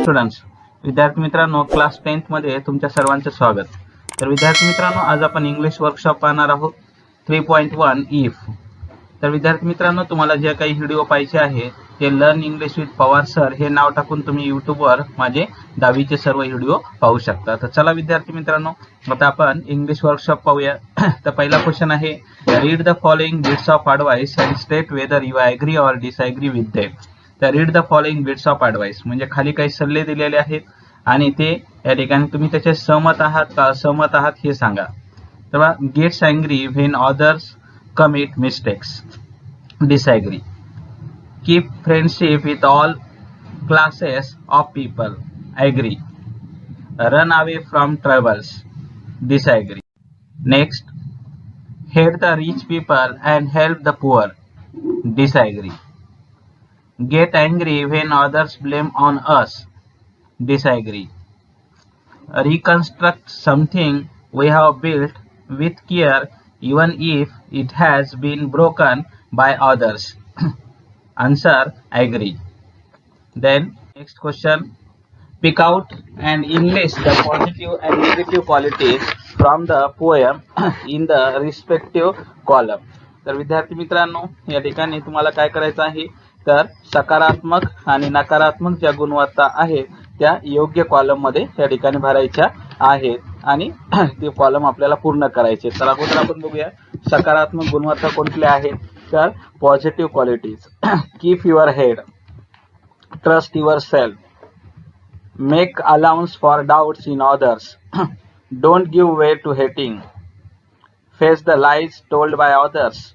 Students, विद्यार्थी मित्रांनो, class 10th मध्ये तुमच्या सर्वांचे स्वागत. तर विद्यार्थी मित्रांनो, आज आपण इंग्लिश वर्कशॉप पाहणार आहोत 3.1 इफ. तर विद्यार्थी मित्रांनो, तुम्हाला जे काही व्हिडिओ पाहिजे आहे ते learn English with Pawar sir हे नाव टाकून तुम्ही यूट्यूबवर माझे 10वीचे सर्व व्हिडिओ पाहू शकता. तर चला विद्यार्थी मित्रांनो, आता आपण इंग्लिश वर्कशॉप पाहूया. तर पहिला क्वेश्चन आहे, read the following bits of advice and state whether you agree or disagree with them. तर read the following bits of advice म्हणजे खाली काही सल्ले दिलेले आहेत आणि ते या ठिकाणी तुम्ही त्याचे सहमत आहात का असहमत आहात हे सांगा. तेव्हा gets angry when others commit mistakes, disagree. Keep friendship with all classes of people, agree. Run away from troubles, disagree. Next, hate the rich people and help the poor, disagree. Get angry when others blame on us, disagree. Reconstruct something we have built with care even if it has been broken by others. Answer, agree. Then next question, pick out and enlist the positive and negative qualities from the poem in the respective column. तर विद्यार्थी मित्रांनो, या ठिकाणी तुम्हाला काय करायचं आहे, तर सकारात्मक आणि नकारात्मक ज्या गुणवत्ता आहेत त्या योग्य कॉलम मध्ये या ठिकाणी भरायच्या आहेत आणि ते कॉलम आपल्याला पूर्ण करायचे. तर अगोदर आपण बघूया सकारात्मक गुणवत्ता कोणत्या आहेत. तर positive qualities, keep your head, trust yourself, make allowance for doubts in others, don't give way to hating, face the lies told by others,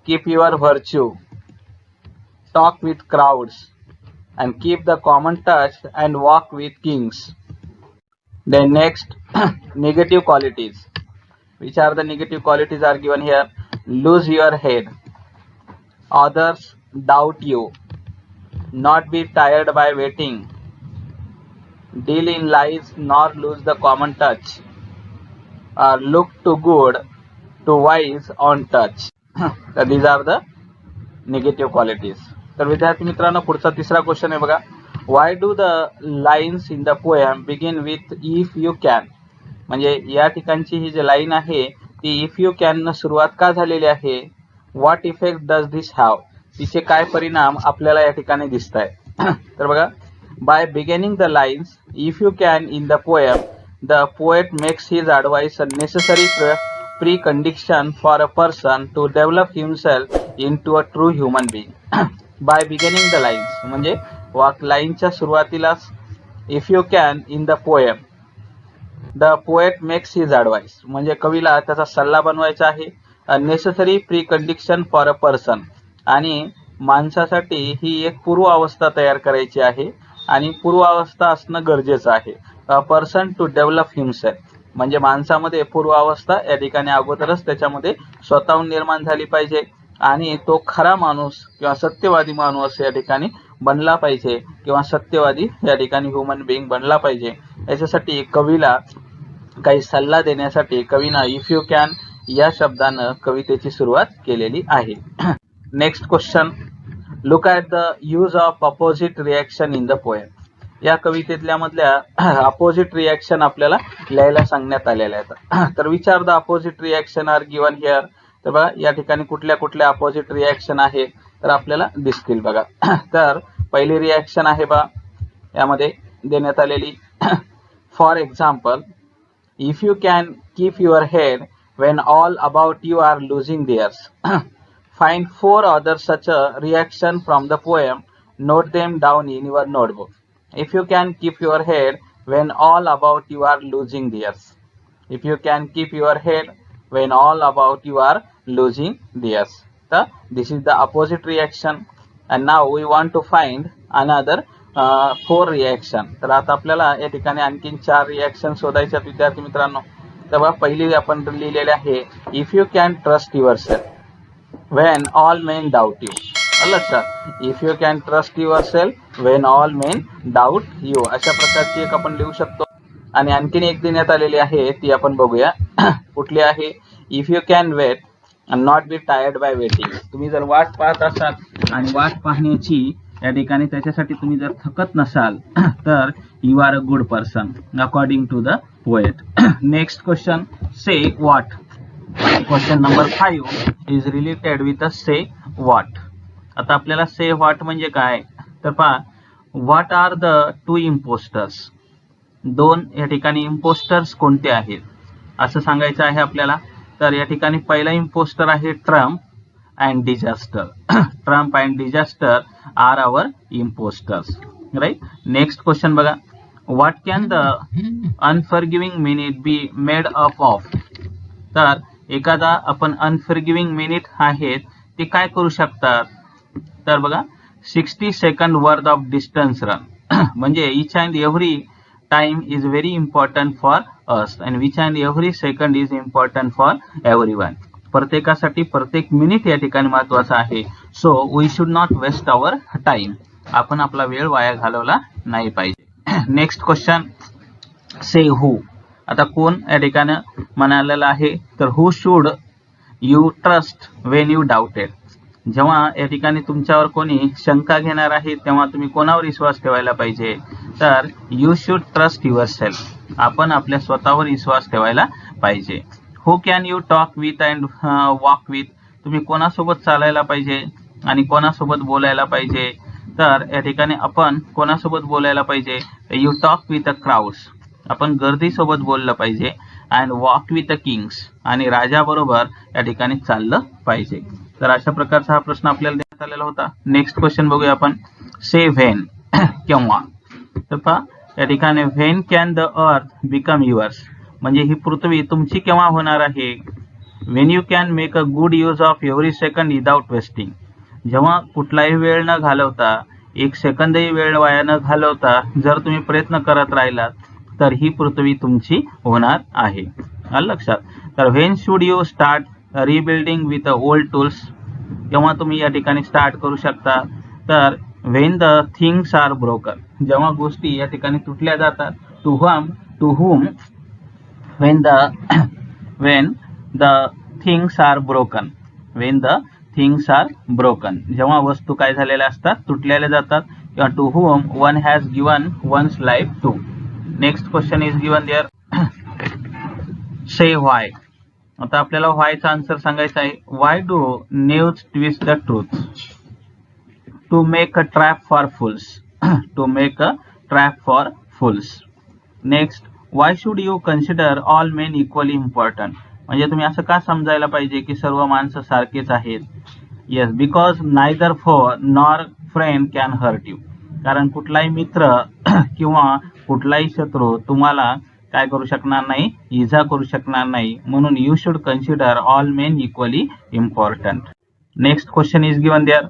keep your virtue, talk with crowds, and keep the common touch and walk with kings. Then next, negative qualities. Which are the negative qualities are given here? Lose your head, others doubt you, not be tired by waiting, deal in lies nor lose the common touch, or look too good to wise on touch. So these are the negative qualities. तर विद्यार्थी मित्रांनो, पुढचा तिसरा question आहे बघा. Why do the lines in the poem begin with if you can. म्हणजे या ठिकाणची ही जी लाईन आहे ती इफ यू कॅन न सुरुवात का झालेली आहे. What effect does this have. तिचे काय परिणाम आपल्याला या ठिकाणी दिसत आहे. तर बघा, by beginning the lines if you can in the poem the poet makes his advice a necessary precondition for a person to develop himself into a true human being. By beginning the lines म्हणजे लाईनच्या सुरुवातीलाच if you can in the poem the poet makes his advice म्हणजे कवीला त्याचा सल्ला बनवायचा आहे. A necessary precondition for a person, आणि माणसासाठी ही एक पूर्वावस्था तयार करायची आहे आणि पूर्वावस्था असणं गरजेचं आहे. A person to develop himself म्हणजे माणसामध्ये पूर्वावस्था या ठिकाणी अगोदरच त्याच्यामध्ये स्वतःहून निर्माण झाली पाहिजे आणि तो खरा माणूस किंवा सत्यवादी माणूस या ठिकाणी बनला पाहिजे किंवा सत्यवादी या ठिकाणी ह्युमन बिईंग बनला पाहिजे. याच्यासाठी कवीला काही सल्ला देण्यासाठी कवीनं इफ यू कॅन या शब्दानं कवितेची सुरुवात केलेली आहे. Next question, look at the use of opposite reaction in the poem. या कवितेतल्या मधल्या अपोजिट रिॲक्शन आपल्याला लिहायला सांगण्यात आलेल्या आहेत. तर विचार the opposite reaction are given here. तर बघा या ठिकाणी कुठल्या कुठल्या अपोजिट रिॲक्शन आहे तर आपल्याला दिसतील बघा. तर पहिली रिॲक्शन आहे बा यामध्ये देण्यात आलेली, for example, if you can keep your head when all about you are losing theirs. Find 4 other such a reaction from the poem, note them down in your notebook. If you can keep your head when all about you are losing theirs. If you can keep your head when all about you are losing theirs. So this is the opposite reaction. And now we want to find another 4 reaction. तर आता आपल्याला या ठिकाणी आणखीन 4 reaction शोधायच्या विद्यार्थी मित्रांनो. तेव्हा पहिली आपण लिहिलेली आहे, if you can trust your self when all men doubt you. लक्षात, if you can trust your self Wien all main doubt you, अशा प्रकारची एक आपण लिहू शकतो. आणि आणखीन एक देण्यात आलेली आहे ती आपण बघूया. कुठली आहे, if you can wait and not be tired by waiting. तुम्ही जर वाट पाहत असाल आणि वाट पाहण्याची या ठिकाणी त्याच्यासाठी तुम्ही जर थकत नसाल तर you are a good person according to the poet. Next question, say what. Question number 5 is related with say what. आता आपल्याला से व्हॉट म्हणजे काय तर पहा, what are the two impostors. दोन या ठिकाणी इम्पोस्टर्स कोणते आहेत असं सांगायचं आहे आपल्याला. तर या ठिकाणी पहिला इम्पोस्टर आहे triumph and disaster. Triumph and disaster are our impostors, right. Next question बघा, what can the unforgiving minute be made up of. तर एखादा आपण अनफॉरगिव्हिंग मिनिट आहेत ते काय करू शकतात तर बघा, 60 second worth of distance run. म्हणजे each and every time is very important for us and which and every second is important for everyone. प्रत्येकासाठी प्रत्येक मिनिट या ठिकाणी महत्वाचा आहे. So we should not waste our time. आपण आपला वेळ वाया घालवला नाही पाहिजे. Next question, say who. आता कोण या ठिकाणी म्हणालेलं आहे तर who should you trust when you doubted. जेव्हा या ठिकाणी तुमच्यावर कोणी शंका घेणार आहे तेव्हा तुम्ही कोणावर विश्वास ठेवायला पाहिजे तर you should trust your self. आपण आपल्या स्वतःवर विश्वास ठेवायला पाहिजे. Who can you talk with and walk with. तुम्ही कोणासोबत चालायला पाहिजे आणि कोणासोबत बोलायला पाहिजे तर या ठिकाणी आपण कोणासोबत बोलायला पाहिजे, you talk with a crowds. आपण गर्दीसोबत बोललं पाहिजे. And walk with a Kings. आणि राजाबरोबर या ठिकाणी चाललं पाहिजे. तर अशा प्रकारचा हा प्रश्न आपल्याला देण्यात आलेला होता. नेक्स्ट क्वेश्चन बघूया आपण, से व्हेन. केव्हा. तर पहा या ठिकाणी when can the earth become yours. म्हणजे ही पृथ्वी तुमची केव्हा होणार आहे. When you can make a good use of every second without wasting. जेव्हा कुठलाही वेळ न घालवता, एक सेकंदही वेळ वाया न घालवता जर तुम्ही प्रयत्न करत राहिलात तर ही पृथ्वी तुमची होणार आहे. आलं लक्षात. तर when should you start rebuilding with old tools. केव्हा तुम्ही या ठिकाणी स्टार्ट करू शकता तर when the things are broken. जेव्हा गोष्टी या ठिकाणी तुटल्या जातात. To whom when the things are broken. when the things are broken. जेव्हा वस्तू काय झालेल्या असतात, तुटलेल्या जातात. किंवा to whom one has given one's life to. Next question is given there, say why. आता आपल्याला व्हायचा आन्सर सांगायचा आहे. Why do news twist the truth. To make a trap for fools. To make a trap for fools. Next, why should you consider all men equally important. म्हणजे तुम्ही असं का समजायला पाहिजे की सर्व माणसं सारखेच आहेत. Yes, because neither foe nor friend can hurt you. कारण कुठलाही मित्र किंवा कुठलाही शत्रू तुम्हाला काय करू शकणार नाही, इजा करू शकणार नाही. म्हणून you should consider all men equally important. Next question is given there,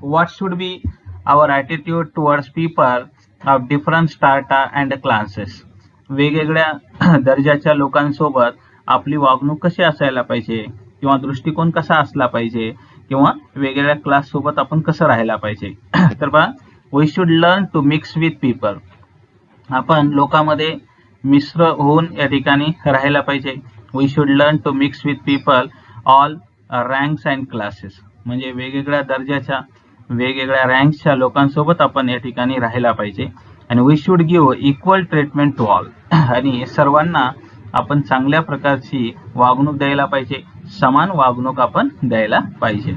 what should be our attitude towards people of different strata and classes. वेगवेगळ्या दर्जाच्या लोकांसोबत आपली वागणूक कशी असायला पाहिजे किंवा दृष्टिकोन कसा असला पाहिजे किंवा वेगवेगळ्या क्लास सोबत आपण कसं राहायला पाहिजे. तर पहा, we should learn to mix with people. आपण लोकांमध्ये मिश्र होऊन या ठिकाणी राहायला पाहिजे. We should learn to mix with people all ranks and classes. म्हणजे वेगवेगळ्या दर्जाच्या वेगवेगळ्या रँक्सच्या लोकांसोबत आपण या ठिकाणी राहायला पाहिजे. आणि we should give equal treatment to all. आणि सर्वांना आपण चांगल्या प्रकारची वागणूक द्यायला पाहिजे, समान वागणूक आपण द्यायला पाहिजे.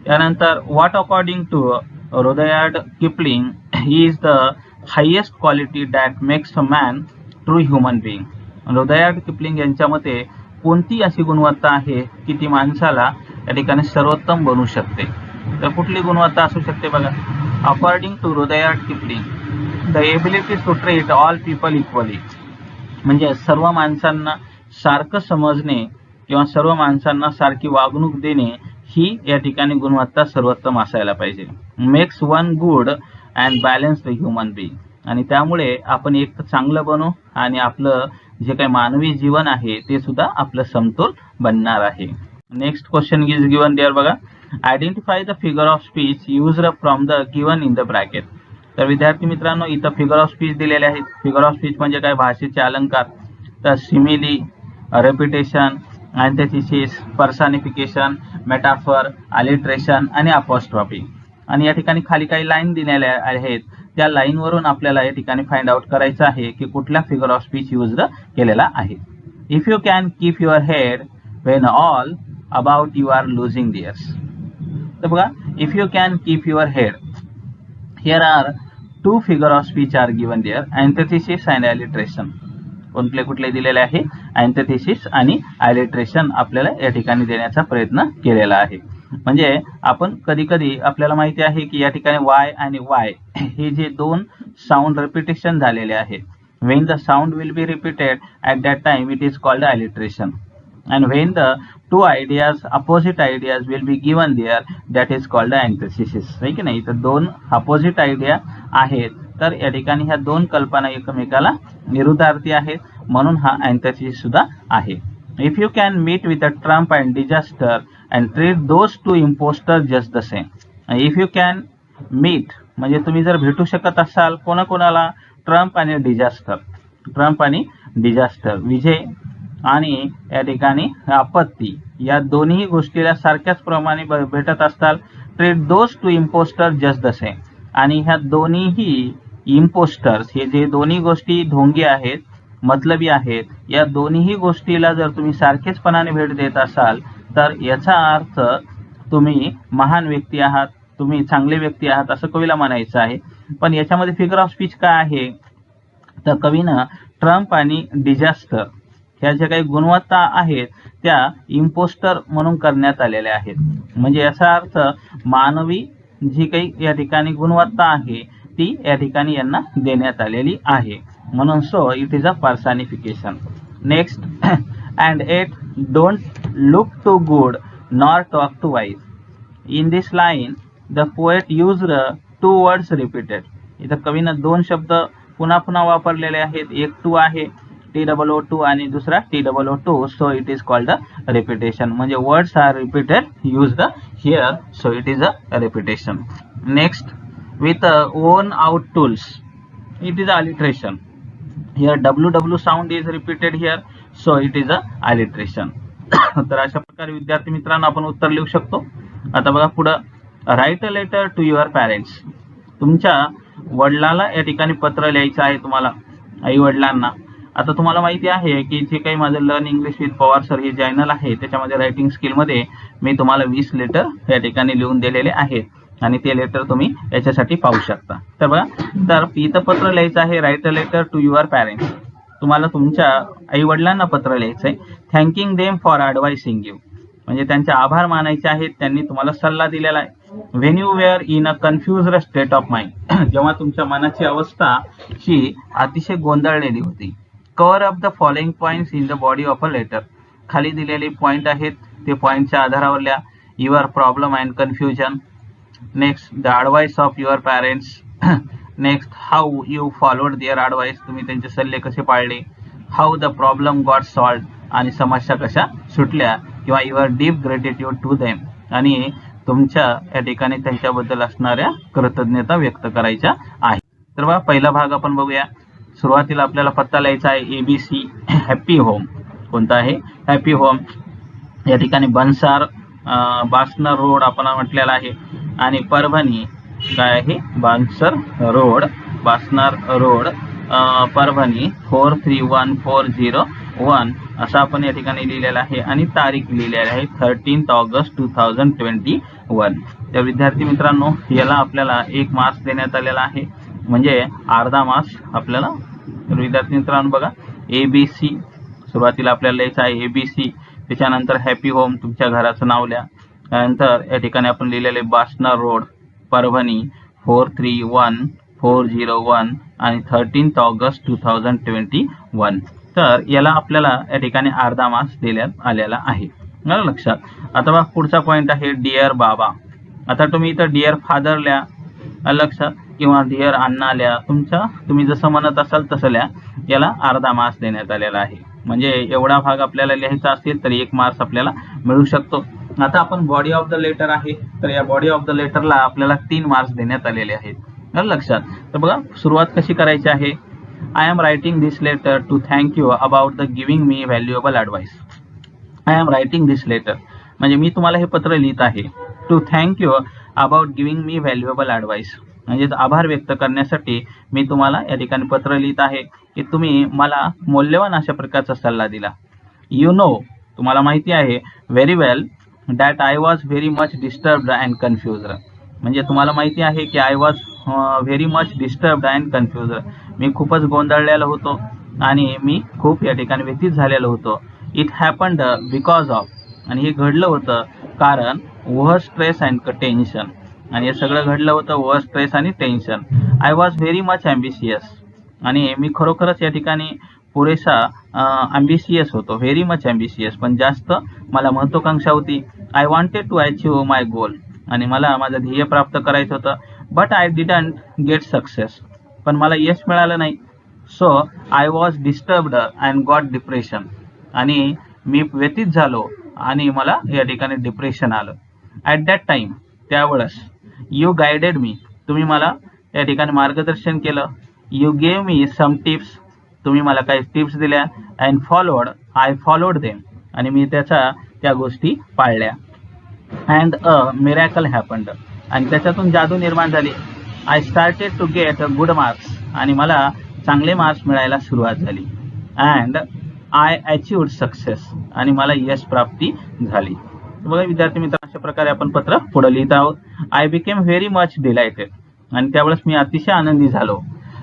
त्यानंतर, what according to Rudyard Kipling is the highest quality that makes a man true human being. Rudyard Kipling यांच्या मते कोणती अशी गुणवत्ता आहे की ती माणसाला या ठिकाणी सर्वोत्तम बनवू शकते. तर कुठली गुणवत्ता असू शकते बघा. According to Rudyard Kipling, the ability to treat all people equally. म्हणजे सर्व माणसांना सारखं समजणे किंवा सर्व माणसांना सारखी वागणूक देणे ही या ठिकाणी गुणवत्ता सर्वोत्तम असायला पाहिजे. Makes one good and balance the human being. आणि त्यामुळे आपण एक चांगलं बनू आणि आपलं जे काही मानवी जीवन आहे ते सुद्धा आपलं समतोल बनणार आहे. Next question is given there बघा, identify the figure of speech used from the given in the bracket. तर विद्यार्थी मित्रांनो, इथं फिगर ऑफ स्पीच दिलेले आहेत. फिगर ऑफ स्पीच म्हणजे काय, भाषेचे अलंकार. तर simile, repetition, antithesis, personification, metaphor, alliteration आणि अपॉस्ट्रॉफी. आणि या ठिकाणी खाली काही लाईन दिलेल्या आहेत, त्या लाईनवरून आपल्याला या ठिकाणी फाइंड आउट करायचं आहे की कुठला फिगर ऑफ स्पीच यूज केलेला आहे. If you can keep your head when all about you are losing theirs. तर बघा, if you can keep your head, here are two figure of speech are given there, antithesis and alliteration. कुठले दिलेले आहे? अँटिथेसिस आणि alliteration आपल्याला या ठिकाणी देण्याचा प्रयत्न केलेला आहे. म्हणजे आपण कधी कधी आपल्याला माहिती आहे की या ठिकाणी वाय आणि वाय हे जे दोन साऊंड रिपिटेशन झालेले आहेत, when the sound will be repeated at that time it is called alliteration, and when the two ideas, opposite ideas will be given there, that is called antithesis. आहे की नाही? तर दोन अपोजिट आयडिया आहेत, तर या ठिकाणी ह्या दोन कल्पना एकमेकाला विरुद्धार्थी आहेत, म्हणून हा अँटिथेसिस सुद्धा आहे. If you can meet with a triumph and disaster and treat those two impostor just the same. If you can meet म्हणजे तुम्ही जर भेटू शकत असाल कोणाकोणाला? ट्रम्प आणि डिझास्टर. ट्रम्प आणि डिझास्टर, विजय आणि या ठिकाणी आपत्ती, या दोन्ही गोष्टीला सारख्याच प्रमाणे भेटत असताल. Treat those two impostor just the same. आणि ह्या दोन्हीही इम्पोस्टर्स, हे जे दोन्ही गोष्टी ढोंगी आहेत, मतलबी आहेत, या दोन्हीही गोष्टीला जर तुम्ही सारखेचपणाने भेट देत असाल तर याचा अर्थ तुम्ही महान व्यक्ती आहात, तुम्ही चांगले व्यक्ती आहात असं कवीला म्हणायचं आहे. पण याच्यामध्ये फिगर ऑफ स्पीच काय आहे? तर कवीनं ट्रम्प आणि डिझास्टर ह्या ज्या काही गुणवत्ता आहेत त्या इम्पोस्टर म्हणून करण्यात आलेल्या आहेत. म्हणजे याचा अर्थ मानवी जी काही या ठिकाणी गुणवत्ता आहे ती या ठिकाणी यांना देण्यात आलेली आहे, म्हणून so it is a personification. Next, and yet don't look too good nor talk too wise. In this line the poet used two words repeated. इथं कवीनं दोन शब्द पुन्हा पुन्हा वापरलेले आहेत. एक टू आहे TOO2 आणि दुसरा TOO2, so it is called a repetition. म्हणजे words are repeated used here, so it is a repetition. Next, with worn out tools, it is alliteration. Here WW sound is repeated here, so it is a alliteration. तर अशा प्रकारे विद्यार्थी मित्रांनो आपण उत्तर लिहू शकतो. आता बघा पुढं, write a letter to your parents. तुमच्या वडिलाला या ठिकाणी पत्र लिहायचं आहे तुम्हाला, आई वडिलांना. आता तुम्हाला माहिती आहे की जे काही माझं learn English with Pawar sir हे चॅनल आहे त्याच्यामध्ये रायटिंग स्किलमध्ये मी तुम्हाला 20 लेटर या ठिकाणी लिहून दिलेले आहेत आणि ते लेटर तुम्ही याच्यासाठी पाहू शकता. तर बघा, तर इथं पत्र लिहायचं आहे, write a letter to your parents. तुम्हाला तुमच्या आई वडिलांना पत्र लिहायचं आहे. Thanking them for advising you, म्हणजे त्यांचे आभार मानायचे आहेत, त्यांनी तुम्हाला सल्ला दिलेला आहे. When you were in a confused state of mind, जेव्हा तुमच्या मनाची अवस्था ही अतिशय गोंधळलेली होती. Cover up the following points in the body of a letter. खाली दिलेले पॉइंट आहेत, ते पॉइंटच्या आधारावर लिहा. Your problem and confusion. Next, the advice of your parents. Next, how you followed their advice, तुम्ही त्यांचे सल्ले कसे पाळले. How the problem got solved, आणि समस्या कशा सुटल्या, किंवा your deep gratitude to them, आणि तुमच्या या ठिकाणी त्यांच्याबद्दल असणाऱ्या कृतज्ञता व्यक्त करायच्या आहे. तर बघा, पहिला भाग आपण बघूया. सुरुवातीला आपल्याला पत्ता लिहायचा आहे ABC हॅपी होम. कोणता आहे? Happy home. या ठिकाणी बनसार बासनर रोड आपण म्हटलेला आहे, आणि परभणी काय आहे? बानसर रोड, बासनर रोड, परभणी 431401 असं आपण या ठिकाणी लिहिलेलं आहे, आणि तारीख लिहिलेली आहे 13 ऑगस्ट 2021. तर विद्यार्थी मित्रांनो, याला आपल्याला 1 मार्क्स देण्यात आलेला आहे, म्हणजे अर्धा मार्क्स आपल्याला. तर विद्यार्थी मित्रांनो बघा, ABC सुरुवातीला आपल्याला लिहायचं आहे ABC, त्याच्यानंतर हॅपी होम तुमच्या घराचं नाव लिहा. त्यानंतर या ठिकाणी आपण लिहिलेले बासनर रोड, परभणी 431401 आणि 13 ऑगस्ट 2021. तर याला आपल्याला या ठिकाणी अर्धा मार्क्स देण्यात आलेला आहे. लक्षात. आता बघा पुढचा पॉईंट आहे डिअर बाबा. आता तुम्ही इथं डिअर फादर लिहा, लक्षात, किंवा डिअर अण्णा लिहा, तुम्ही जसं म्हणत असाल तसं लिहा. याला अर्धा मार्क्स देण्यात आलेला आहे. म्हणजे एवढा भाग आपल्याला लिहायचा असेल तर 1 मार्क्स आपल्याला मिळू शकतो. आता आपण बॉडी ऑफ द लेटर आहे, तर या बॉडी ऑफ द लेटरला आपल्याला 3 मार्क्स देण्यात आलेले आहेत. लक्षात. तर बघा सुरुवात कशी करायची आहे. I am writing this letter to thank you about the giving me valuable advice. I am writing this letter म्हणजे मी तुम्हाला हे पत्र लिहित आहे to thank you about giving me valuable advice. म्हणजे आभार व्यक्त करण्यासाठी मी तुम्हाला या ठिकाणी पत्र लिहित आहे की तुम्ही मला मौल्यवान अशा प्रकारचा सल्ला दिला. यू नो, तुम्हाला माहिती आहे, very well that I was very much disturbed and confused. म्हणजे तुम्हाला माहिती आहे की I was very much disturbed and confused. मी खूपच गोंधळलेलो होतो आणि मी खूप या ठिकाणी व्यथित झालेलो होतो. इट हॅपन्ड बिकॉज ऑफ, आणि हे घडलं होतं कारण ओव्हर स्ट्रेस अँड टेन्शन. आणि हे सगळं घडलं होतं ओव्हर स्ट्रेस आणि tension. I was very much ambitious, आणि मी खरोखरच या ठिकाणी पुरेसा ॲम्बिशियस होतो, व्हेरी मच ॲम्बिशियस, पण जास्त मला महत्त्वाकांक्षा होती. I wanted to achieve my goal, आणि मला माझं ध्येय प्राप्त करायचं होतं. But I didn't get success, पण मला यश मिळालं नाही. So I was disturbed and got depression, आणि मी व्यथित झालो आणि मला या ठिकाणी डिप्रेशन आलं. ॲट दॅट टाईम, त्यावेळेस, यू गायडेड मी, तुम्ही मला या ठिकाणी मार्गदर्शन केलं. You gave me some tips, तुम्ही मला काही टिप्स दिल्या. अँड आय फॉलोड देम, आणि मी त्या गोष्टी पाळल्या. अँड अ मिरॅकल हॅपन्ड, आणि त्याच्यातून जादू निर्माण झाली. I started to get good marks, आणि मला चांगले मार्क्स मिळायला सुरुवात झाली. अँड आय अचिव्ड सक्सेस, आणि मला यश प्राप्ती झाली. बघा विद्यार्थी मित्र, अशा प्रकारे आपण पत्र पुढे लिहित आहोत. आय बिकेम व्हेरी मच डिलायटेड, आणि त्यावेळेस मी अतिशय आनंदी झालो.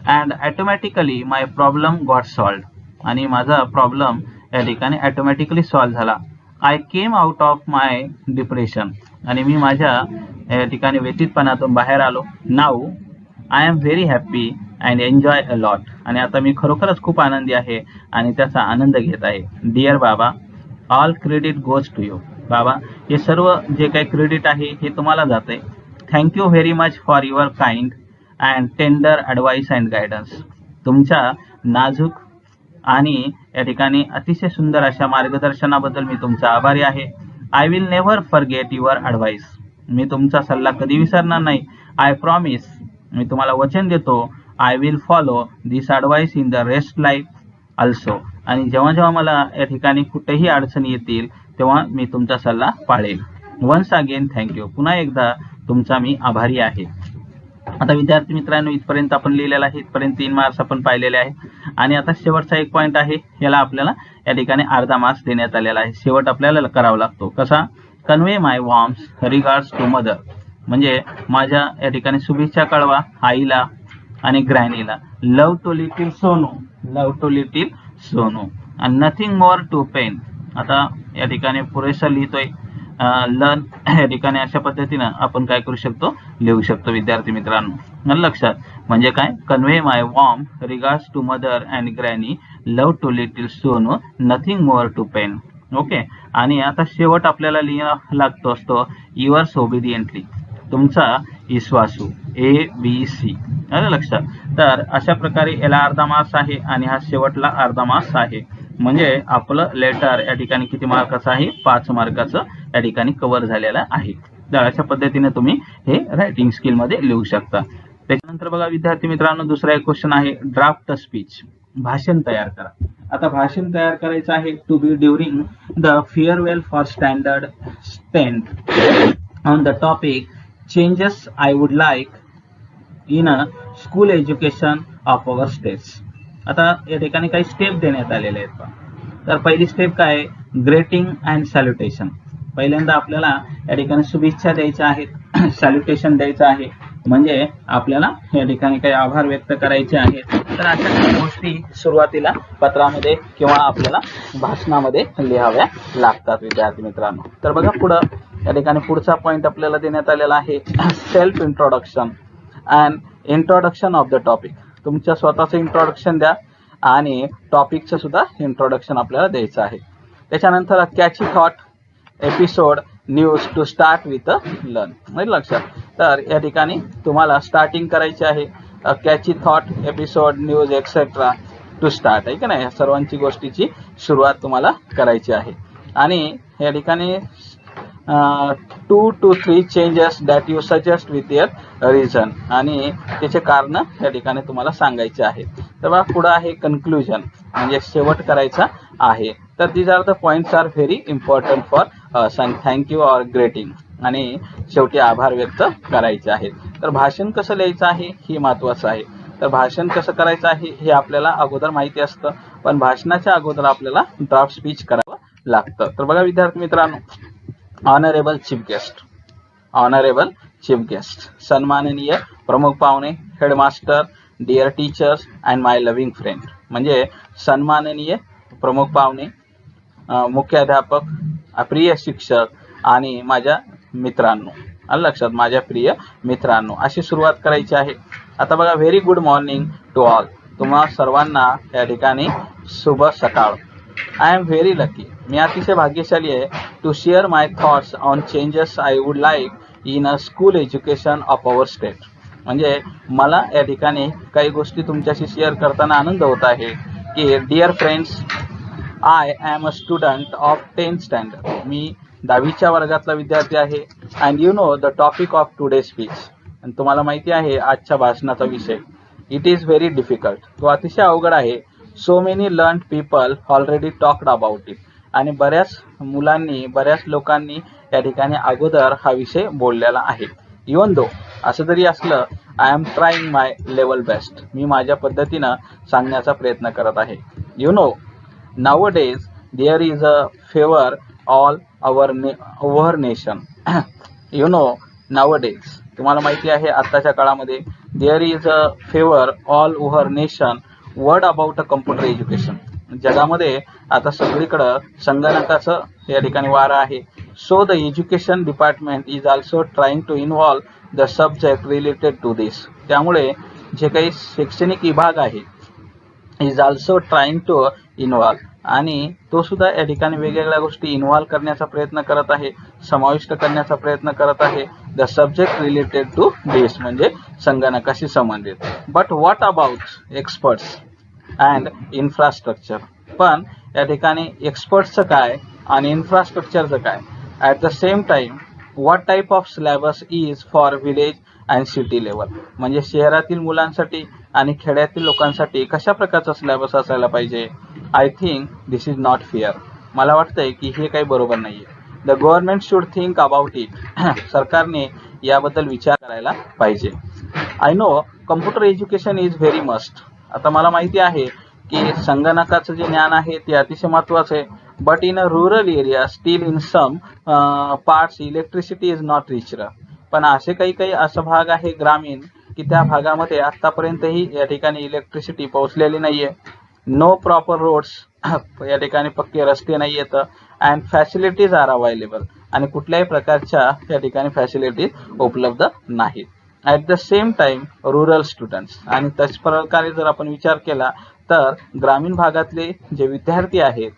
And automatically my problem got solved, आणि माझा प्रॉब्लेम या ठिकाणी ॲटोमॅटिकली सॉल्व्ह झाला. I came out of my depression, आणि मी माझ्या या ठिकाणी व्यथितपणातून बाहेर आलो. Now I am very happy and enjoy a lot, आणि आता मी खरोखरच खूप आनंदी आहे आणि त्याचा आनंद घेत आहे. Dear Baba, all credit goes to you. बाबा, हे सर्व जे काही क्रेडिट आहे हे तुम्हाला जाते. Thank you very much for your kind and tender advice and guidance. तुमच्या नाजूक आणि या ठिकाणी अतिशय सुंदर अशा मार्गदर्शनाबद्दल मी तुमचा आभारी आहे. I will never forget your advice, मी तुमचा सल्ला कधी विसरणार नाही. आय प्रॉमिस, मी तुम्हाला वचन देतो. I will follow this advice in the rest life also, आणि जेव्हा जेव्हा मला या ठिकाणी कुठेही अडचणी येतील तेव्हा मी तुमचा सल्ला पाळेल. वन्स अगेन थँक्यू, पुन्हा एकदा तुमचा मी आभारी आहे. आता विद्यार्थी मित्रांनो, इथपर्यंत आपण लिहिलेलं आहे, इथपर्यंत 3 मार्क्स आपण पाहिलेले आहे. आणि आता शेवटचा एक पॉईंट आहे, याला आपल्याला या ठिकाणी अर्धा मार्क्स देण्यात आलेला आहे. शेवट आपल्याला करावा लागतो. कसा? Convey my warms regards to mother, म्हणजे माझ्या या ठिकाणी शुभेच्छा कळवा आईला आणि ग्रॅनीला. Love to little Sonu, love to little Sonu. And nothing more to pen, आता या ठिकाणी पुरेसं लिहितोय. लर्न या ठिकाणी अशा पद्धतीनं आपण काय करू शकतो, लिहू शकतो विद्यार्थी मित्रांनो. लक्षात म्हणजे काय? Convey my warm regards to mother and granny, love to little Sonu, nothing more to pen. Okay. आणि आता शेवट आपल्याला लिहावा लागतो असतो युअर्स ओबिडियंटली, तुमचा विश्वासू, ABC. आलं लक्षात? तर अशा प्रकारे याला अर्धा मार्क्स आहे आणि हा शेवटला अर्धा मार्क्स आहे. म्हणजे आपलं लेटर या ठिकाणी किती मार्काचं आहे? 5 मार्काचं या ठिकाणी कव्हर झालेलं आहे. तर अशा पद्धतीने तुम्ही हे रायटिंग स्किल मध्ये लिहू शकता. त्याच्यानंतर बघा विद्यार्थी मित्रांनो, दुसरा एक क्वेश्चन आहे, ड्राफ्ट स्पीच, भाषण तयार करा. आता भाषण तयार करायचं आहे to be during the farewell for standard 10th on the topic changes I would like in a school education of our states. आता या ठिकाणी काही स्टेप देण्यात आलेले आहेत. तर पहिली स्टेप काय आहे? Greeting and salutation. पहिल्यांदा आपल्याला या ठिकाणी शुभेच्छा द्यायच्या आहेत, सॅल्युटेशन द्यायचं आहे, म्हणजे आपल्याला या ठिकाणी काही आभार व्यक्त करायचे आहेत. तर अशा काही गोष्टी सुरुवातीला पत्रामध्ये किंवा आपल्याला भाषणामध्ये लिहाव्या लागतात विद्यार्थी मित्रांनो. तर बघा पुढं या ठिकाणी पुढचा पॉईंट आपल्याला देण्यात आलेला आहे, self introduction and introduction of the topic. तुमच्या स्वतःचं इंट्रोडक्शन द्या आणि टॉपिकचं सुद्धा इंट्रोडक्शन आपल्याला द्यायचं आहे. त्याच्यानंतर catchy thought episode news to start with learn. म्हणजे लक्षात, तर या ठिकाणी तुम्हाला स्टार्टिंग करायची आहे. Catchy thought episode news etcetera to start, आहे की नाही? या सर्वांची गोष्टीची सुरुवात तुम्हाला करायची आहे. आणि या ठिकाणी 2 to 3 changes that you suggest with your reason, आणि त्याचे कारण या ठिकाणी तुम्हाला सांगायचे आहेत. तर बघा पुढे आहे कन्क्लुजन, म्हणजे शेवट करायचा आहे. तर these are the points are very important for us and thank you or greeting. आणि शेवटी आभार व्यक्त करायचे आहेत. तर भाषण कसं लिहायचं आहे हे महत्त्वाचं आहे. तर भाषण कसं करायचं आहे हे आपल्याला अगोदर माहिती असतं, पण भाषणाच्या अगोदर आपल्याला ड्राफ्ट स्पीच करावं लागतं. तर बघा विद्यार्थी मित्रांनो, honourable chief guest, honourable chief guest, सन्माननीय प्रमुख पाहुणे, headmaster, dear teachers and my loving friend, म्हणजे सन्माननीय प्रमुख पाहुणे, मुख्याध्यापक, प्रिय शिक्षक आणि माझ्या मित्रांनो, आलं लक्षात, माझ्या प्रिय मित्रांनो, अशी सुरुवात करायची आहे. आता बघा, very good morning to all, तुम्हा सर्वांना या ठिकाणी शुभ सकाळ. आय एम व्हेरी लकी, मी अतिशय भाग्यशाली आहे, to share my thoughts on changes I would like in a school education of our state, म्हणजे मला या ठिकाणी काही गोष्टी तुमच्याशी शेअर करताना आनंद होत आहे की dear friends, I am a student of 10th standard, मी 10वीच्या वर्गातला विद्यार्थी आहे. And you know the topic of today speech, आणि तुम्हाला माहिती आहे आजच्या भाषणाचा विषय, इट इज व्हेरी डिफिकल्ट, तो अतिशय अवघड आहे. So many learn people already talked about it, आणि बऱ्याच मुलांनी, बऱ्याच लोकांनी या ठिकाणी अगोदर हा विषय बोललेला आहे. इवन दो, असं जरी असलं, I am trying my level best, मी माझ्या पद्धतीनं सांगण्याचा प्रयत्न करत आहे. You know nowadays there is a favor all our nation. you know nowadays, तुम्हाला माहिती आहे आत्ताच्या काळामध्ये, there is a favor all over nation word about a computer education, जगामध्ये आता सगळीकडं संगणकाचं या ठिकाणी वारं आहे. so the education department is also trying to involve the subject related to this, त्यामुळे जे काही शैक्षणिक विभाग आहे is also trying to involve, आणि तो सुद्धा या ठिकाणी वेगवेगळ्या गोष्टी इन्व्हॉल्व करण्याचा प्रयत्न करत आहे, समाविष्ट करण्याचा प्रयत्न करत आहे. द सब्जेक्ट रिलेटेड टू दिस, म्हणजे संगणकाशी संबंधित. But what about experts and infrastructure, पण या ठिकाणी एक्सपर्ट्सचं काय आणि इन्फ्रास्ट्रक्चरचं काय. At the same time what type of syllabus is for village and city level, म्हणजे शहरातील मुलांसाठी आणि खेड्यातील लोकांसाठी कशा प्रकारचा सिलेबस असायला पाहिजे. I think this is not fair, मला वाटतंय की हे काही बरोबर नाही आहे. The government should think about it, सरकारने याबद्दल विचार करायला पाहिजे. I know computer education is very must, आता मला माहिती आहे की संगणकाचं जे ज्ञान आहे ते अतिशय महत्त्वाचं आहे. But in a rural area still in some parts electricity is not reached, पण असे काही असा भाग आहे ग्रामीण की त्या भागामध्ये आतापर्यंतही या ठिकाणी इलेक्ट्रिसिटी पोहोचलेली नाहीये. नो प्रॉपर रोड्स, या ठिकाणी पक्के रस्ते नाही आहेत. अँड फॅसिलिटीज आर अवेलेबल, आणि कुठल्याही प्रकारच्या या ठिकाणी फॅसिलिटीज उपलब्ध नाहीत. At the same time rural students, आणि त्याच प्रकारे जर आपण विचार केला तर ग्रामीण भागातले जे विद्यार्थी आहेत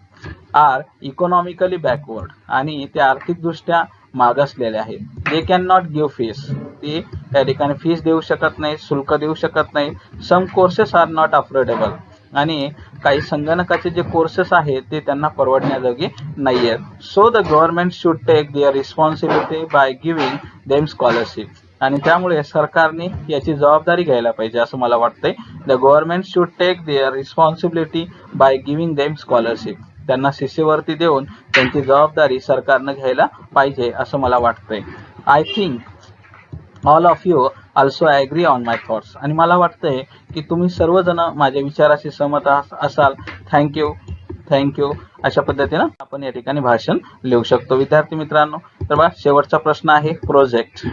आर इकॉनॉमिकली बॅकवर्ड, आणि ते आर्थिकदृष्ट्या मागासलेले आहेत. They can not give fees, ते त्या ठिकाणी फीस देऊ शकत नाही, शुल्क देऊ शकत नाही. सम कोर्सेस आर नॉट अफोर्डेबल, आणि काही संगणकाचे जे कोर्सेस आहेत ते त्यांना परवडण्याजोगे नाही आहेत. So the government should take their responsibility by giving them scholarship, आणि त्यामुळे सरकारने याची जबाबदारी घ्यायला पाहिजे असं मला वाटतंय. The government should take their responsibility by giving them scholarship, त्यांना शिष्यवृत्ती देऊन त्यांची जबाबदारी सरकारनं घ्यायला पाहिजे असं मला वाटतंय. I think all of you also agree on my thoughts, आणि मला वाटतंय की तुम्ही सर्वजण माझ्या विचाराशी सहमत असाल. थँक्यू. अशा पद्धतीनं आपण या ठिकाणी भाषण लिहू शकतो. विद्यार्थी मित्रांनो, तर बघा शेवटचा प्रश्न आहे प्रोजेक्ट.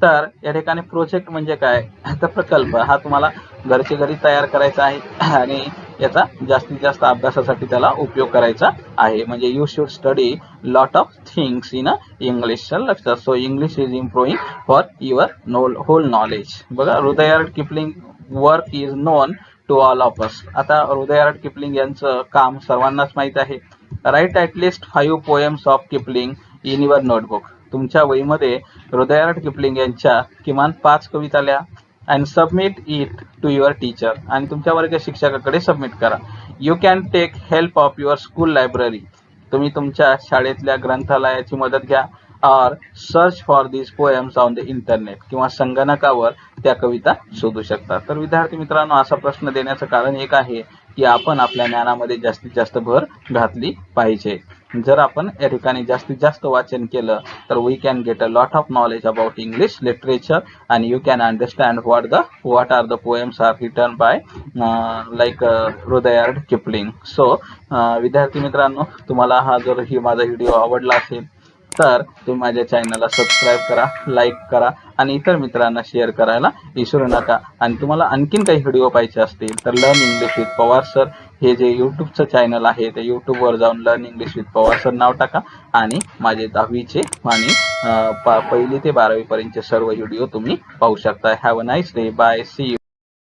तर या ठिकाणी प्रोजेक्ट म्हणजे काय, तर प्रकल्प हा तुम्हाला घरच्या घरी तयार करायचा आहे, आणि याचा जास्तीत जास्त अभ्यासासाठी त्याला उपयोग करायचा आहे. म्हणजे you should study lot of things in English, लक्षात. So English is improving for your whole knowledge. बघा Rudyard Kipling work is known to all of us. आता रुडयार्ड किपलिंग यांचं काम सर्वांनाच माहीत आहे. Write at least 5 poems of Kipling in your notebook. तुमच्या वहीमध्ये रुडयार्ड किपलिंग यांच्या किमान 5 कविता लिहा. And submit it to your teacher, आणि तुमच्या वर्ग शिक्षकाकडे सबमिट करा. You can take help of your school library. तुम्ही तुमच्या शाळेतल्या ग्रंथालयाची मदत घ्या. Or search for this poems on the internet, किंवा संगणकावर त्या कविता शोधू शकता. तर विद्यार्थी मित्रांनो, असा प्रश्न देण्याचं कारण एक आहे की आपण आपल्या ज्ञानामध्ये जास्तीत जास्त भर घातली पाहिजे. जर आपण या ठिकाणी जास्तीत जास्त वाचन केलं तर we can get a lot of knowledge about English literature and you can understand what are the poems are written by like Rudyard Kipling. So विद्यार्थी मित्रांनो, तुम्हाला हा जर माझा व्हिडिओ आवडला असेल तर तुम्ही माझ्या चॅनलला सबस्क्राईब करा, लाईक करा आणि इतर मित्रांना शेअर करायला विसरू नका. आणि तुम्हाला आणखीन काही व्हिडिओ पाहिजे असतील तर learn English with Pawar sir हे जे यूट्यूबचं चॅनल आहे ते यूट्यूबवर जाऊन learn English with Pawar sir नाव टाका आणि माझे 10वीचे आणि 1ली ते 12वी पर्यंतचे सर्व व्हिडिओ तुम्ही पाहू शकता. Have a nice day. Bye. See you.